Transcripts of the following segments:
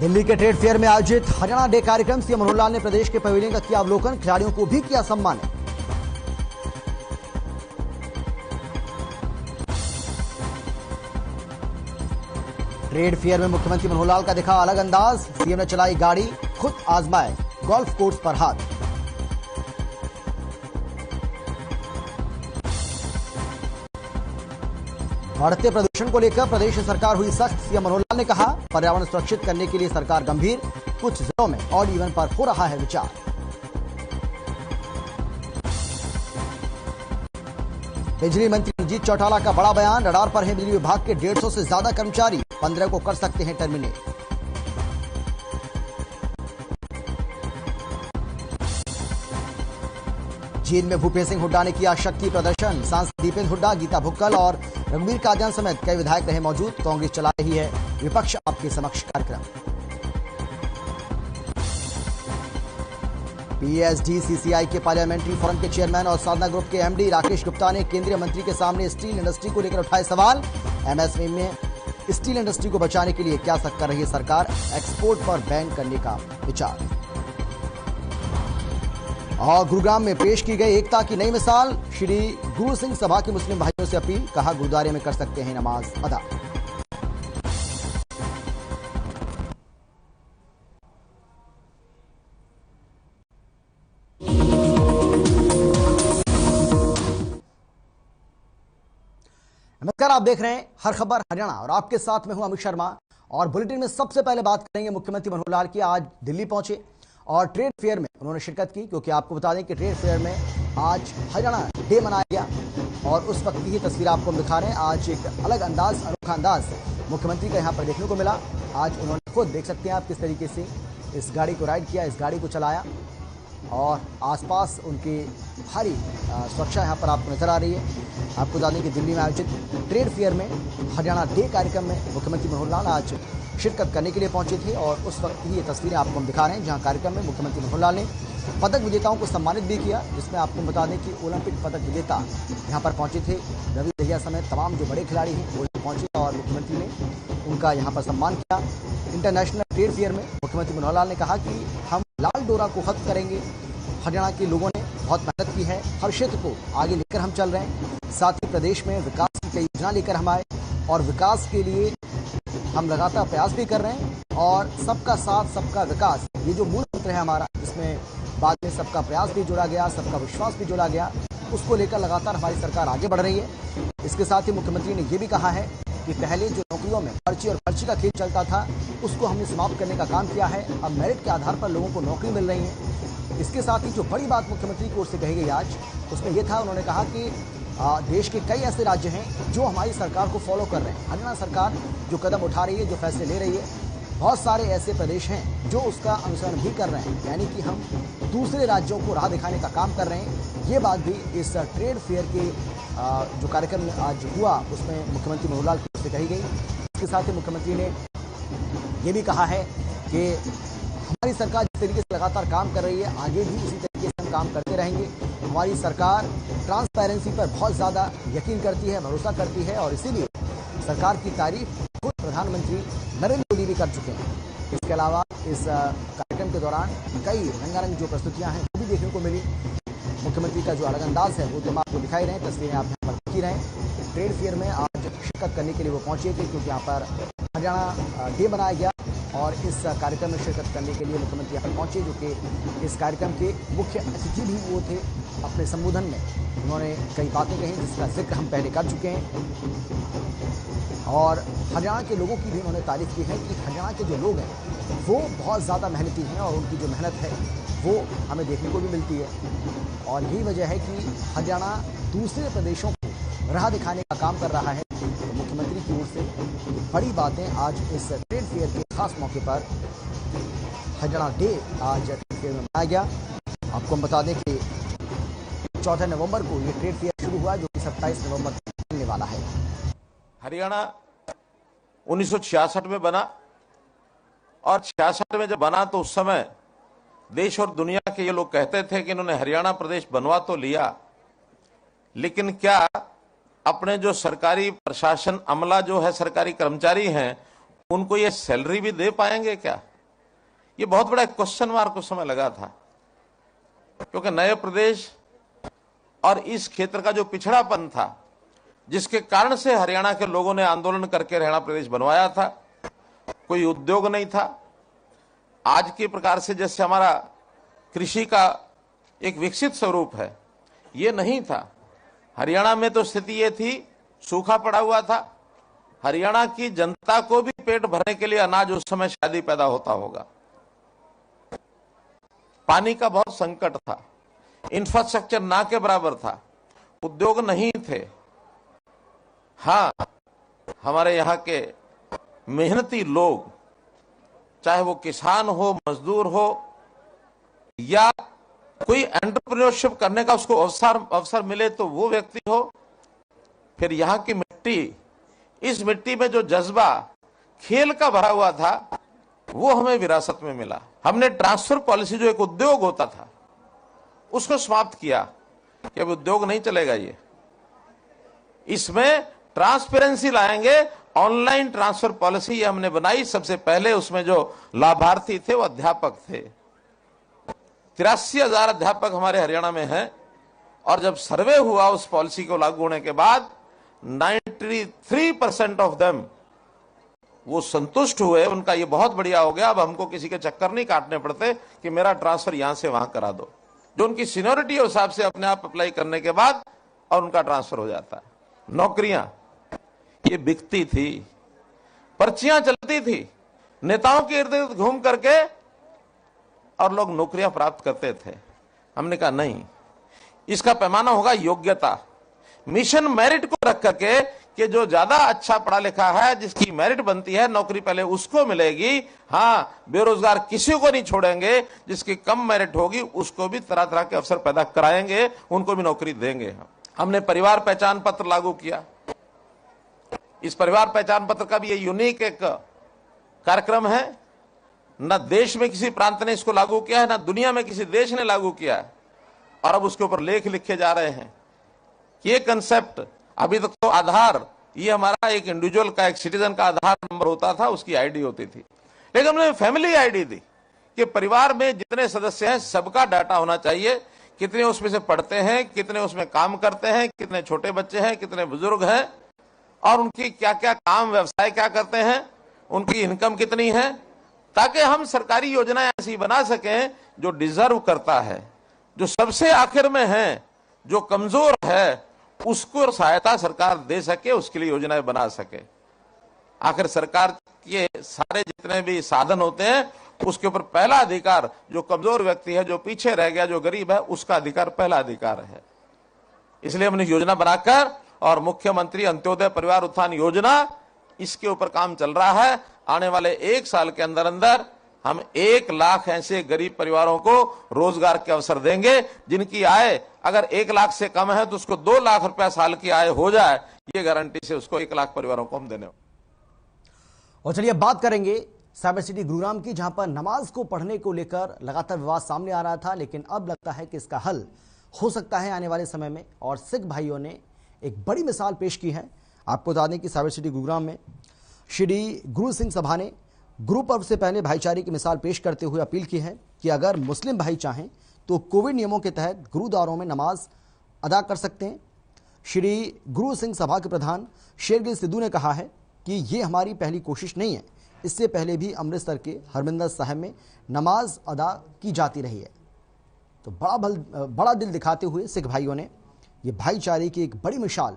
दिल्ली के trade fair में आयोजित हरियाणा डे कार्यक्रम सीएम मनोहर लाल ने प्रदेश के पवेलियन का किया अवलोकन, खिलाड़ियों को भी किया सम्मानित। ट्रेड फेयर में मुख्यमंत्री मनोहर लाल का दिखा अलग अंदाज, सीएम ने चलाई गाड़ी, खुद आजमाए गोल्फ कोर्स पर हाथ। बढ़ते प्रदूषण को लेकर प्रदेश सरकार हुई सख्त, सीएम मनोहर लाल ने कहा पर्यावरण सुरक्षित करने के लिए सरकार गंभीर, कुछ जिलों में ऑड इवन पर हो रहा है विचार। बिजली मंत्री रणजीत चौटाला का बड़ा बयान, रडार पर है बिजली विभाग के 150 से ज्यादा कर्मचारी, 15 को कर सकते हैं टर्मिनेट। जींद में भूपेन्द्र सिंह हुड्डा ने किया शक्ति प्रदर्शन, सांसद दीपेंद्र हुड्डा, गीता भुक्कल और रघुवीर कादियान समेत कई विधायक रहे मौजूद। कांग्रेस चला रही है विपक्ष आपके समक्ष कार्यक्रम। पीएसडी-सीसीआई के पार्लियामेंट्री फोरम के चेयरमैन और साधना ग्रुप के एमडी राकेश गुप्ता ने केंद्रीय मंत्री के सामने स्टील इंडस्ट्री को लेकर उठाए सवाल। एमएसएमई में स्टील इंडस्ट्री को बचाने के लिए क्या कर रही है सरकार, एक्सपोर्ट पर बैन करने का विचार। और गुरुग्राम में पेश की गई एकता की नई मिसाल, श्री गुरु सिंह सभा के मुस्लिम भाइयों से अपील, कहा गुरुद्वारे में कर सकते हैं नमाज अदा। नमस्कार, आप देख रहे हैं हर खबर हरियाणा और आपके साथ में हूं अमित शर्मा। और बुलेटिन में सबसे पहले बात करेंगे मुख्यमंत्री मनोहर लाल की। आज दिल्ली पहुंचे और ट्रेड फेयर में उन्होंने शिरकत की, क्योंकि आपको बता दें कि ट्रेड फेयर में आज हरियाणा डे मनाया गया और उस वक्त की तस्वीर आपको हम दिखा रहे हैं। आज एक अलग अंदाज, अनोखा अंदाज मुख्यमंत्री का यहां पर देखने को मिला। आज उन्होंने खुद देख सकते हैं आप किस तरीके से इस गाड़ी को राइड किया, इस गाड़ी को चलाया और आसपास उनकी भारी सुरक्षा यहां पर आपको नजर आ रही है। आपको बता दें कि दिल्ली में आयोजित ट्रेड फेयर में हरियाणा डे कार्यक्रम में मुख्यमंत्री मनोहर लाल आज शिरकत करने के लिए पहुंचे थे और उस वक्त की ये तस्वीरें आपको हम दिखा रहे हैं, जहां कार्यक्रम में मुख्यमंत्री मनोहर लाल ने पदक विजेताओं को सम्मानित भी किया, जिसमें आपको बता दें कि ओलंपिक पदक विजेता यहां पर पहुंचे थे। रवि दहिया समेत तमाम जो बड़े खिलाड़ी हैं वो पहुंचे और मुख्यमंत्री ने उनका यहां पर सम्मान किया। इंटरनेशनल ट्रेड फेयर में मुख्यमंत्री मनोहर लाल ने कहा कि हम लाल डोरा को खत्म करेंगे। हरियाणा के लोगों ने बहुत मेहनत की है, हर क्षेत्र को आगे लेकर हम चल रहे हैं। साथ ही प्रदेश में विकास की कई योजना लेकर हम आए और विकास के लिए हम लगातार प्रयास भी कर रहे हैं। और सबका साथ सबका विकास, ये जो मूल मंत्र है हमारा, जिसमें बाद में सबका प्रयास भी जोड़ा गया, सबका विश्वास भी जोड़ा गया, उसको लेकर लगातार हमारी सरकार आगे बढ़ रही है। इसके साथ ही मुख्यमंत्री ने ये भी कहा है कि पहले जो नौकरियों में पर्ची और पर्ची का खेल चलता था, उसको हमने समाप्त करने का काम किया है। अब मेरिट के आधार पर लोगों को नौकरी मिल रही है। इसके साथ ही जो बड़ी बात मुख्यमंत्री की ओर से कही गई आज, उसमें यह था, उन्होंने कहा कि देश के कई ऐसे राज्य हैं जो हमारी सरकार को फॉलो कर रहे हैं। हरियाणा सरकार जो कदम उठा रही है, जो फैसले ले रही है, बहुत सारे ऐसे प्रदेश हैं जो उसका अनुसरण भी कर रहे हैं, यानी कि हम दूसरे राज्यों को राह दिखाने का काम कर रहे हैं। ये बात भी इस ट्रेड फेयर के जो कार्यक्रम आज हुआ उसमें मुख्यमंत्री मनोहर लाल की ओर से कही गई। इसके साथ ही मुख्यमंत्री ने ये भी कहा है कि हमारी सरकार जिस तरीके से लगातार काम कर रही है, आगे भी उसी तरीके से हम काम करते रहेंगे। हमारी सरकार ट्रांसपेरेंसी पर बहुत ज़्यादा यकीन करती है, भरोसा करती है और इसीलिए सरकार की तारीफ खुद प्रधानमंत्री नरेंद्र मोदी भी कर चुके हैं। इसके अलावा इस कार्यक्रम के दौरान कई रंगारंग जो प्रस्तुतियां हैं वो भी देखने को मिली। मुख्यमंत्री का जो अलग अंदाज है वो तो हम आपको दिखाई रहे हैं, तस्वीरें आप यहाँ पर देख ही रहे हैं। ट्रेड फेयर में आज शिरकत करने के लिए वो पहुंचे थे, क्योंकि यहाँ पर हरियाणा डे मनाया गया और इस कार्यक्रम में शिरकत करने के लिए मुख्यमंत्री यहाँ पर पहुंचे, जो कि इस कार्यक्रम के मुख्य अतिथि भी वो थे। अपने संबोधन में उन्होंने कई बातें कही जिसका जिक्र हम पहले कर चुके हैं और हरियाणा के लोगों की भी उन्होंने तारीफ की है कि हरियाणा के जो लोग हैं वो बहुत ज़्यादा मेहनती हैं और उनकी जो मेहनत है वो हमें देखने को भी मिलती है। और यही वजह है कि हरियाणा दूसरे प्रदेशों को राह दिखाने का काम कर रहा है। तो मुख्यमंत्री की ओर से बड़ी बातें आज इस ट्रेड फेयर के खास मौके पर हरियाणा डे आज ट्रेड फेयर में मनाया गया। आपको हम बता दें कि 14 नवंबर को ये ट्रेड फेयर शुरू हुआ, जो कि 27 नवंबर तक चलने वाला है। हरियाणा 1966 में बना और 66 में जब बना तो उस समय देश और दुनिया के ये लोग कहते थे कि इन्होंने हरियाणा प्रदेश बनवा तो लिया, लेकिन क्या अपने जो सरकारी प्रशासन अमला जो है, सरकारी कर्मचारी हैं, उनको ये सैलरी भी दे पाएंगे क्या? ये बहुत बड़ा क्वेश्चन मार्क उस समय लगा था, क्योंकि नए प्रदेश और इस क्षेत्र का जो पिछड़ापन था, जिसके कारण से हरियाणा के लोगों ने आंदोलन करके हरियाणा प्रदेश बनवाया था, कोई उद्योग नहीं था। आज के प्रकार से जैसे हमारा कृषि का एक विकसित स्वरूप है, ये नहीं था। हरियाणा में तो स्थिति ये थी, सूखा पड़ा हुआ था। हरियाणा की जनता को भी पेट भरने के लिए अनाज उस समय शायद ही पैदा होता होगा। पानी का बहुत संकट था, इंफ्रास्ट्रक्चर ना के बराबर था, उद्योग नहीं थे। हाँ, हमारे यहाँ के मेहनती लोग, चाहे वो किसान हो, मजदूर हो, या कोई एंटरप्रेन्योरशिप करने का उसको अवसर मिले तो वो व्यक्ति हो, फिर यहाँ की मिट्टी, इस मिट्टी में जो जज्बा खेल का भरा हुआ था, वो हमें विरासत में मिला। हमने ट्रांसफर पॉलिसी, जो एक उद्योग होता था, उसको समाप्त किया कि अब उद्योग नहीं चलेगा। ये इसमें ट्रांसपेरेंसी लाएंगे, ऑनलाइन ट्रांसफर पॉलिसी ये हमने बनाई। सबसे पहले उसमें जो लाभार्थी थे वो अध्यापक थे। 83,000 अध्यापक हमारे हरियाणा में हैं, और जब सर्वे हुआ उस पॉलिसी को लागू होने के बाद 93% ऑफ देम वो संतुष्ट हुए। उनका ये बहुत बढ़िया हो गया, अब हमको किसी के चक्कर नहीं काटने पड़ते कि मेरा ट्रांसफर यहां से वहां करा दो। जो उनकी सीनियरिटी है उस हिसाब से अपने आप अप्लाई करने के बाद और उनका ट्रांसफर हो जाता है। नौकरियां ये बिकती थी, पर्चियां चलती थी, नेताओं के इर्द गिर्द घूम करके, और लोग नौकरियां प्राप्त करते थे। हमने कहा नहीं, इसका पैमाना होगा योग्यता, मिशन मेरिट को रख करके कि जो ज्यादा अच्छा पढ़ा लिखा है, जिसकी मेरिट बनती है, नौकरी पहले उसको मिलेगी। हाँ, बेरोजगार किसी को नहीं छोड़ेंगे, जिसकी कम मेरिट होगी उसको भी तरह तरह के अवसर पैदा कराएंगे, उनको भी नौकरी देंगे। हमने परिवार पहचान पत्र लागू किया। इस परिवार पहचान पत्र का भी ये यूनिक एक कार्यक्रम है। न देश में किसी प्रांत ने इसको लागू किया है, न दुनिया में किसी देश ने लागू किया है, और अब उसके ऊपर लेख लिखे जा रहे हैं। ये कंसेप्ट, अभी तक तो आधार, ये हमारा एक इंडिविजुअल का, एक सिटीजन का आधार नंबर होता था, उसकी आईडी होती थी, लेकिन हमने फैमिली आईडी दी कि परिवार में जितने सदस्य हैं सबका डाटा होना चाहिए, कितने उसमें से पढ़ते हैं, कितने उसमें काम करते हैं, कितने छोटे बच्चे हैं, कितने बुजुर्ग हैं, और उनकी क्या क्या काम, व्यवसाय क्या करते हैं, उनकी इनकम कितनी है, ताकि हम सरकारी योजनाएं ऐसी बना सकें जो डिजर्व करता है, जो सबसे आखिर में है, जो कमजोर है, उसको सहायता सरकार दे सके, उसके लिए योजनाएं बना सके। आखिर सरकार के सारे जितने भी साधन होते हैं, उसके ऊपर पहला अधिकार जो कमजोर व्यक्ति है, जो पीछे रह गया, जो गरीब है, उसका अधिकार पहला अधिकार है। इसलिए हमने योजना बनाकर, और मुख्यमंत्री अंत्योदय परिवार उत्थान योजना, इसके ऊपर काम चल रहा है। आने वाले 1 साल के अंदर अंदर हम 1 लाख ऐसे गरीब परिवारों को रोजगार के अवसर देंगे, जिनकी आय अगर 1 लाख से कम है तो उसको 2 लाख रुपया साल की आय हो जाए, ये गारंटी से उसको 1 लाख परिवारों को हम देने। और चलिए बात करेंगे साइबर सिटी गुरुग्राम की, जहां पर नमाज को पढ़ने को लेकर लगातार विवाद सामने आ रहा था, लेकिन अब लगता है कि इसका हल हो सकता है आने वाले समय में। और सिख भाइयों ने एक बड़ी मिसाल पेश की है। आपको बता दें कि साइबर सिटी गुरुग्राम में श्री गुरु सिंह सभा ने गुरु पर्व से पहले भाईचारे की मिसाल पेश करते हुए अपील की है कि अगर मुस्लिम भाई चाहें तो कोविड नियमों के तहत गुरुद्वारों में नमाज अदा कर सकते हैं। श्री गुरु सिंह सभा के प्रधान शेरगिल सिद्धू ने कहा है कि ये हमारी पहली कोशिश नहीं है, इससे पहले भी अमृतसर के हरमिंदर साहिब में नमाज अदा की जाती रही है। तो बड़ा दिल दिखाते हुए सिख भाइयों ने ये भाईचारे की एक बड़ी मिसाल,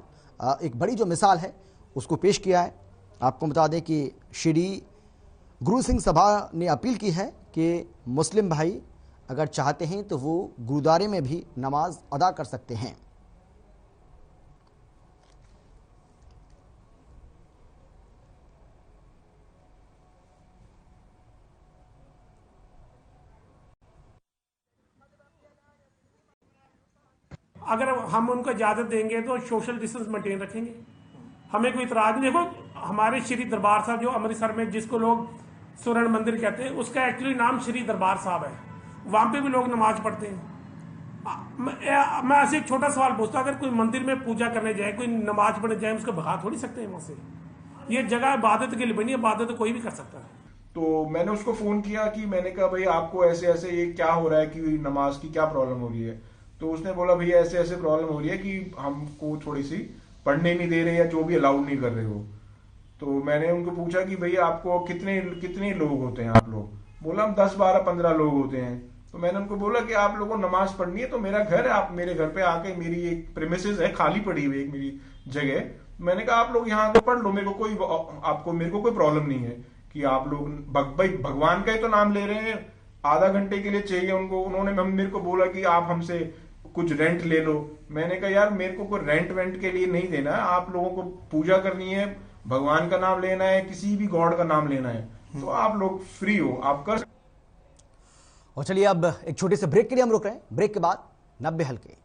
एक बड़ी जो मिसाल है उसको पेश किया है। आपको बता दें कि श्री गुरु सिंह सभा ने अपील की है कि मुस्लिम भाई अगर चाहते हैं तो वो गुरुद्वारे में भी नमाज अदा कर सकते हैं। अगर हम उनको इजाजत देंगे तो सोशल डिस्टेंस मेंटेन रखेंगे, हमें कोई इतराज नहीं। देखो, हमारे श्री दरबार साहब जो अमृतसर में, जिसको लोग स्वर्ण मंदिर कहते हैं, उसका एक्चुअली नाम श्री दरबार साहब है। वहां पे भी लोग नमाज पढ़ते हैं। मैं ऐसे एक छोटा सवाल पूछता, अगर कोई मंदिर में पूजा करने जाए, कोई नमाज पढ़ने जाए, उसको भगा थोड़ी सकते हैं वहां से? ये जगह इबादत के लिए बनी है, इबादत कोई भी कर सकता है। तो मैंने उसको फोन किया कि मैंने कहा भाई आपको ऐसे ऐसे ये क्या हो रहा है कि नमाज की क्या प्रॉब्लम हो रही है। तो उसने बोला भैया ऐसे ऐसे प्रॉब्लम हो रही है कि हमको थोड़ी सी पढ़ने नहीं दे रहे या जो भी अलाउड नहीं कर रहे हो। तो मैंने उनको पूछा कि भैया आपको कितने कितने लोग होते हैं आप लोग। बोला हम 10 12 15 लोग होते हैं। तो मैंने उनको बोला कि आप लोगों को नमाज पढ़नी है तो मेरा घर है, आप मेरे घर पे आके, मेरी एक प्रेमिसेस है खाली पड़ी हुई एक मेरी जगह, मैंने कहा आप लोग यहाँ आके पढ़ लो, मेरे को कोई प्रॉब्लम नहीं है कि आप लोग भाई भगवान का ही तो नाम ले रहे हैं, आधा घंटे के लिए चाहिए उनको। उन्होंने मेरे को बोला कि आप हमसे कुछ रेंट ले लो। मैंने कहा यार मेरे को कोई रेंट वेंट के लिए नहीं देना है, आप लोगों को पूजा करनी है, भगवान का नाम लेना है, किसी भी गॉड का नाम लेना है तो आप लोग फ्री हो, आप कर। और चलिए अब एक छोटे से ब्रेक के लिए हम रुक रहे हैं। ब्रेक के बाद 90 हल्के।